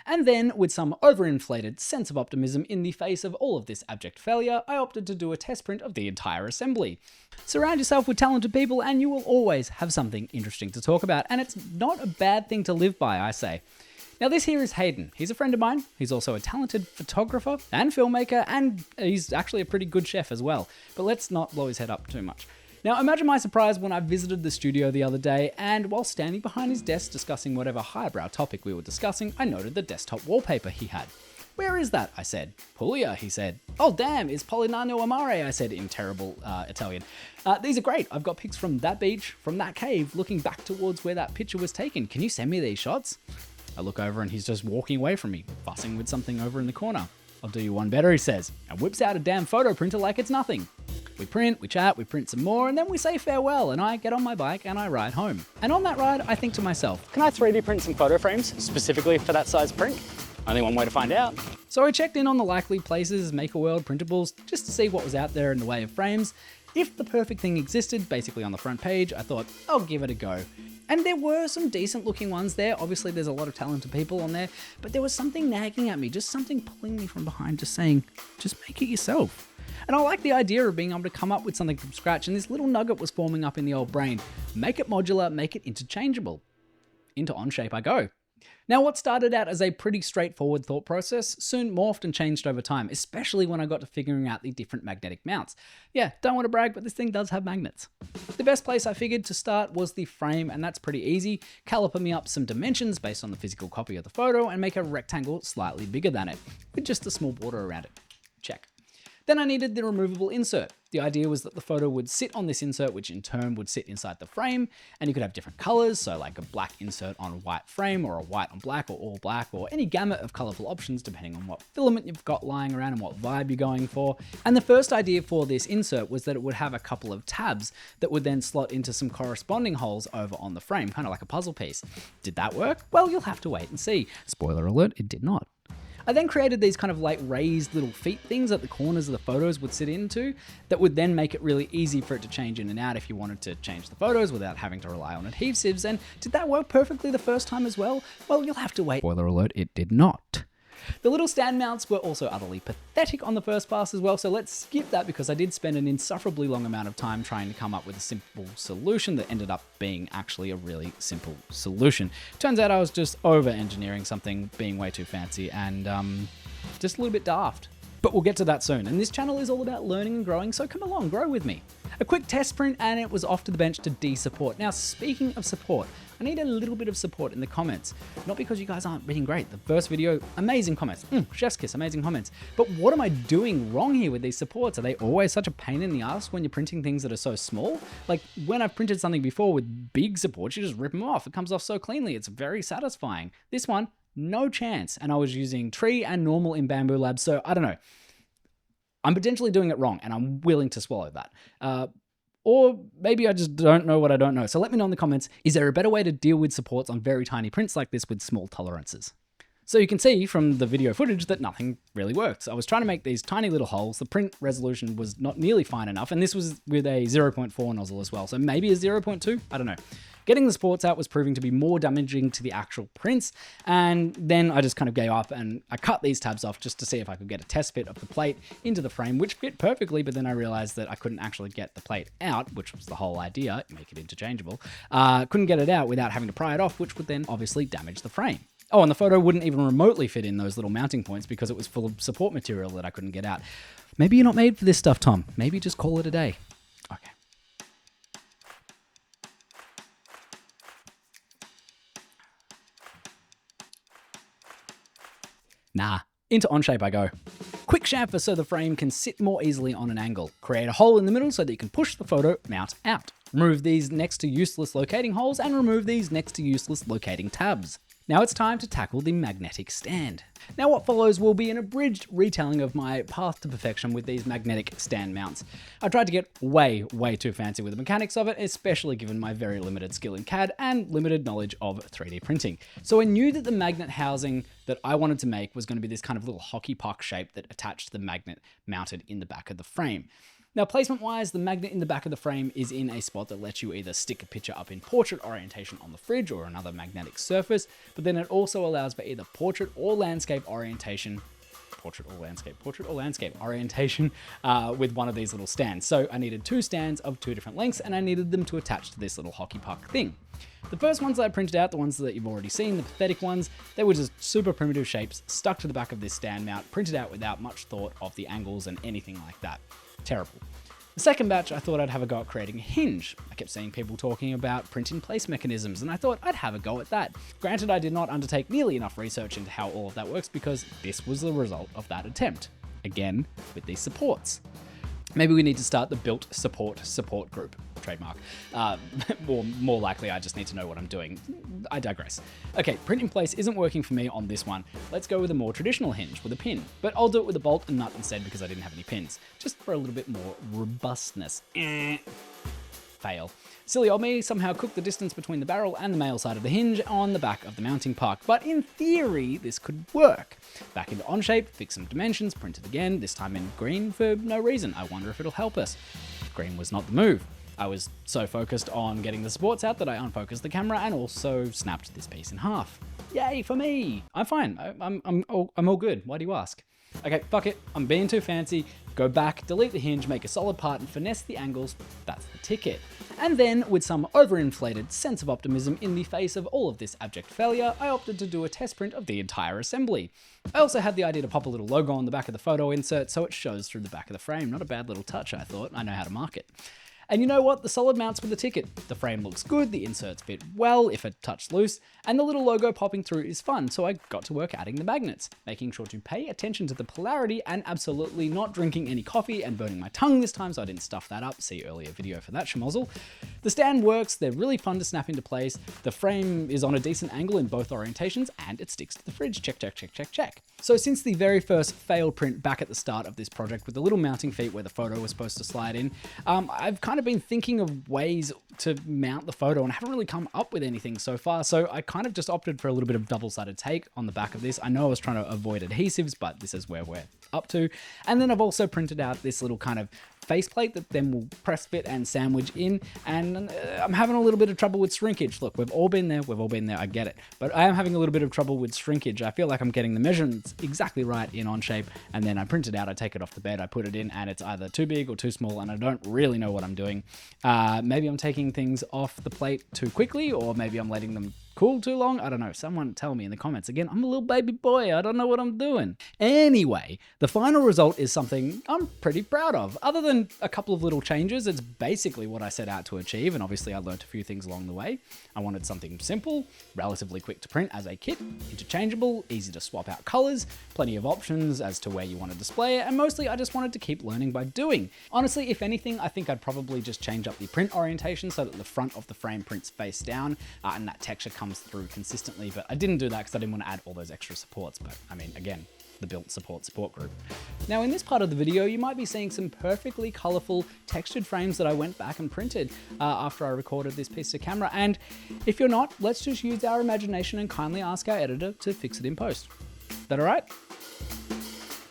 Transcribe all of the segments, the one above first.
And then, with some overinflated sense of optimism in the face of all of this abject failure, I opted to do a test print of the entire assembly. Surround yourself with talented people and you will always have something interesting to talk about, and it's not a bad thing to live by, I say. Now this here is Hayden. He's a friend of mine. He's also a talented photographer and filmmaker, and he's actually a pretty good chef as well. But let's not blow his head up too much. Now imagine my surprise when I visited the studio the other day, and while standing behind his desk discussing whatever highbrow topic we were discussing, I noted the desktop wallpaper he had. "Where is that?" I said. "Puglia," he said. "Oh damn, it's Polignano Amare," I said in terrible Italian. "These are great. I've got pics from that beach, from that cave, looking back towards where that picture was taken. Can you send me these shots?" I look over and he's just walking away from me, fussing with something over in the corner. "I'll do you one better," he says, and whips out a damn photo printer like it's nothing. We print, we chat, we print some more, and then we say farewell, and I get on my bike and I ride home. And on that ride, I think to myself, can I 3D print some photo frames specifically for that size print? Only one way to find out. So I checked in on the likely places, Makerworld, printables, just to see what was out there in the way of frames. If the perfect thing existed, basically on the front page, I thought, I'll give it a go. And there were some decent looking ones there. Obviously there's a lot of talented people on there, but there was something nagging at me, just something pulling me from behind, just saying, just make it yourself. And I like the idea of being able to come up with something from scratch, and this little nugget was forming up in the old brain. Make it modular, make it interchangeable. Into Onshape I go. Now, what started out as a pretty straightforward thought process soon morphed and changed over time, especially when I got to figuring out the different magnetic mounts. Yeah, don't want to brag, but this thing does have magnets. The best place I figured to start was the frame, and that's pretty easy. Caliper me up some dimensions based on the physical copy of the photo and make a rectangle slightly bigger than it, with just a small border around it. Check. Then I needed the removable insert. The idea was that the photo would sit on this insert, which in turn would sit inside the frame, and you could have different colors, so like a black insert on a white frame, or a white on black, or all black, or any gamut of colorful options depending on what filament you've got lying around and what vibe you're going for. And the first idea for this insert was that it would have a couple of tabs that would then slot into some corresponding holes over on the frame, kind of like a puzzle piece. Did that work? Well, you'll have to wait and see. Spoiler alert, it did not. I then created these kind of like raised little feet things that the corners of the photos would sit into that would then make it really easy for it to change in and out if you wanted to change the photos without having to rely on adhesives. And did that work perfectly the first time as well? Well, you'll have to wait. Spoiler alert, it did not. The little stand mounts were also utterly pathetic on the first pass as well, so let's skip that because I did spend an insufferably long amount of time trying to come up with a simple solution that ended up being actually a really simple solution. Turns out I was just over-engineering something, being way too fancy, and just a little bit daft. But we'll get to that soon, and this channel is all about learning and growing, so come along, grow with me. A quick test print and it was off to the bench to de-support. Now, speaking of support, I need a little bit of support in the comments. Not because you guys aren't being great. The first video, amazing comments. Chef's kiss, amazing comments. But what am I doing wrong here with these supports? Are they always such a pain in the ass when you're printing things that are so small? Like when I've printed something before with big supports, you just rip them off. It comes off so cleanly. It's very satisfying. This one, no chance. And I was using tree and normal in Bamboo Labs, so I don't know. I'm potentially doing it wrong and I'm willing to swallow that. Or maybe I just don't know what I don't know. So let me know in the comments, is there a better way to deal with supports on very tiny prints like this with small tolerances? So you can see from the video footage that nothing really worked. I was trying to make these tiny little holes. The print resolution was not nearly fine enough. And this was with a 0.4 nozzle as well. So maybe a 0.2, I don't know. Getting the supports out was proving to be more damaging to the actual prints. And then I just kind of gave up and I cut these tabs off just to see if I could get a test fit of the plate into the frame, which fit perfectly. But then I realized that I couldn't actually get the plate out, which was the whole idea, make it interchangeable. Couldn't get it out without having to pry it off, which would then obviously damage the frame. Oh, and the photo wouldn't even remotely fit in those little mounting points because it was full of support material that I couldn't get out. Maybe you're not made for this stuff, Tom. Maybe just call it a day. Okay. Nah, into Onshape I go. Quick chamfer so the frame can sit more easily on an angle. Create a hole in the middle so that you can push the photo mount out. Remove these next to useless locating holes and remove these next to useless locating tabs. Now it's time to tackle the magnetic stand. Now what follows will be an abridged retelling of my path to perfection with these magnetic stand mounts. I tried to get way too fancy with the mechanics of it, especially given my very limited skill in CAD and limited knowledge of 3D printing. So I knew that the magnet housing that I wanted to make was going to be this kind of little hockey puck shape that attached the magnet mounted in the back of the frame. Now, placement-wise, the magnet in the back of the frame is in a spot that lets you either stick a picture up in portrait orientation on the fridge or another magnetic surface, but then it also allows for either portrait or landscape orientation orientation with one of these little stands. So I needed two stands of two different lengths, and I needed them to attach to this little hockey puck thing. The first ones that I printed out, the ones that you've already seen, the pathetic ones, they were just super primitive shapes stuck to the back of this stand mount, printed out without much thought of the angles and anything like that. Terrible. The second batch, I thought I'd have a go at creating a hinge. I kept seeing people talking about print-in-place mechanisms, and I thought I'd have a go at that. Granted, I did not undertake nearly enough research into how all of that works because this was the result of that attempt. Again, with these supports. Maybe we need to start the built support group. Trademark. Or more likely, I just need to know what I'm doing. I digress. Okay, print in place isn't working for me on this one. Let's go with a more traditional hinge with a pin. But I'll do it with a bolt and nut instead because I didn't have any pins. Just for a little bit more robustness. Fail. Silly old me somehow cooked the distance between the barrel and the male side of the hinge on the back of the mounting puck, but in theory, this could work. Back into Onshape, fix some dimensions, print it again, this time in green for no reason. I wonder if it'll help us. Green was not the move. I was so focused on getting the supports out that I unfocused the camera and also snapped this piece in half. Yay for me! I'm fine. I'm all good. Why do you ask? Okay, fuck it. I'm being too fancy. Go back, delete the hinge, make a solid part, and finesse the angles. That's the ticket. And then, with some overinflated sense of optimism in the face of all of this abject failure, I opted to do a test print of the entire assembly. I also had the idea to pop a little logo on the back of the photo insert so it shows through the back of the frame. Not a bad little touch, I thought. I know how to mark it. And you know what? The solid mounts with the ticket. The frame looks good, the inserts fit well if a touch loose, and the little logo popping through is fun, so I got to work adding the magnets, making sure to pay attention to the polarity and absolutely not drinking any coffee and burning my tongue this time so I didn't stuff that up. See earlier video for that schmozzle. The stand works, they're really fun to snap into place, the frame is on a decent angle in both orientations, and it sticks to the fridge. Check, check, check, check, check. So since the very first failed print back at the start of this project with the little mounting feet where the photo was supposed to slide in, I've kind of been thinking of ways to mount the photo and I haven't really come up with anything so far. So I kind of just opted for a little bit of double-sided tape on the back of this. I know I was trying to avoid adhesives, but this is where we're up to. And then I've also printed out this little kind of faceplate that then will press fit and sandwich in, and I'm having a little bit of trouble with shrinkage. Look, we've all been there, I get it. But I am having a little bit of trouble with shrinkage. I feel like I'm getting the measurements exactly right in Onshape, and then I print it out, I take it off the bed, I put it in, and it's either too big or too small, and I don't really know what I'm doing. Maybe I'm taking things off the plate too quickly, or maybe I'm letting them cool too long? I don't know. Someone tell me in the comments. Again, I'm a little baby boy. I don't know what I'm doing. Anyway, the final result is something I'm pretty proud of. Other than a couple of little changes, it's basically what I set out to achieve, and obviously I learned a few things along the way. I wanted something simple, relatively quick to print as a kit, interchangeable, easy to swap out colors, plenty of options as to where you want to display it, and mostly I just wanted to keep learning by doing. Honestly, if anything, I think I'd probably just change up the print orientation so that the front of the frame prints face down, and that texture comes through consistently, but I didn't do that because I didn't want to add all those extra supports. But I mean, again, the built support group. Now in this part of the video, you might be seeing some perfectly colorful textured frames that I went back and printed after I recorded this piece to camera. And if you're not, let's just use our imagination and kindly ask our editor to fix it in post. That all right?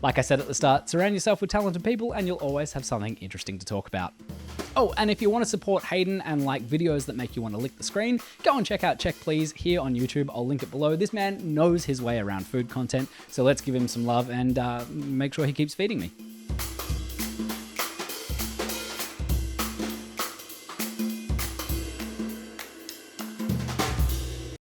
Like I said at the start, surround yourself with talented people and you'll always have something interesting to talk about. Oh, and if you want to support Hayden and like videos that make you want to lick the screen, go and check out Check Please here on YouTube. I'll link it below. This man knows his way around food content, so let's give him some love and make sure he keeps feeding me.